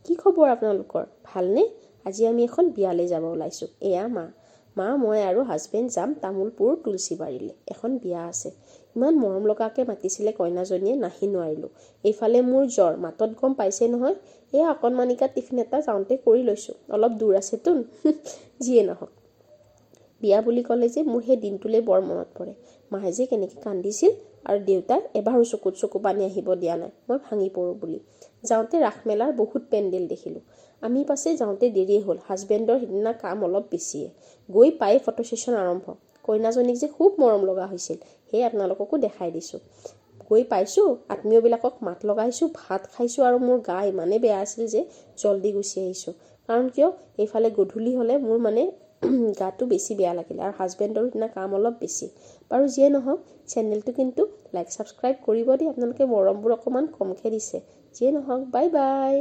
কি খবৰ আপোনালোকৰ? ভালনে? আজি আমি এখন বিয়ালৈ যাব ওলাইছোঁ। এয়া মা মই আৰু হাজবেণ্ড যাম তামোলপুৰ তুলসীবাৰীলৈ। এখন বিয়া আছে। ইমান মৰম লগাকৈ মাতিছিলে কইনাজনীয়ে, নাহি নোৱাৰিলোঁ। এইফালে মোৰ জ্বৰ, মাতত গম পাইছে নহয়। এয়া অকণমানিকা টিফিন এটা যাওঁতে কৰি লৈছোঁ। অলপ দূৰ আছেতোন। যিয়ে নহওক, বিয়া বুলি ক'লে যে মোৰ সেই দিনটোলৈ বৰ মনত পৰে। মায়ে যে কেনেকৈ কান্দিছিল আৰু দেউতাই এবাৰো চকুত চকু পানী আহিব দিয়া নাই মই ভাঙি পৰোঁ বুলি। যাওঁতে ৰাসমেলাৰ বহুত পেণ্ডেল দেখিলোঁ। আমি পাছে যাওঁতে দেৰিয়ে হ'ল। হাজবেণ্ডৰ সিদিনা কাম অলপ বেছিয়ে। গৈ পাই ফটো ছেশ্যন আৰম্ভ। কইনাজনীক যে খুব মৰম লগা হৈছিল, সেয়ে আপোনালোককো দেখাই দিছোঁ। গৈ পাইছোঁ, আত্মীয়বিলাকক মাত লগাইছোঁ, ভাত খাইছোঁ আৰু মোৰ গা ইমানেই বেয়া আছিল যে জল্দি গুচি আহিছোঁ। কাৰণ কিয়, এইফালে গধূলি হ'লে মোৰ মানে গাটো বেছি বেয়া লাগিলে আৰু হাজবেণ্ডৰ সিদিনা কাম অলপ বেছি। বাৰু যিয়ে নহওক, চেনেলটো কিন্তু লাইক ছাবস্ক্ৰাইব কৰিব দেই। আপোনালোকে মৰমবোৰ অকণমান কমকৈ দিছে। যিয়ে নহওক, বাই বাই।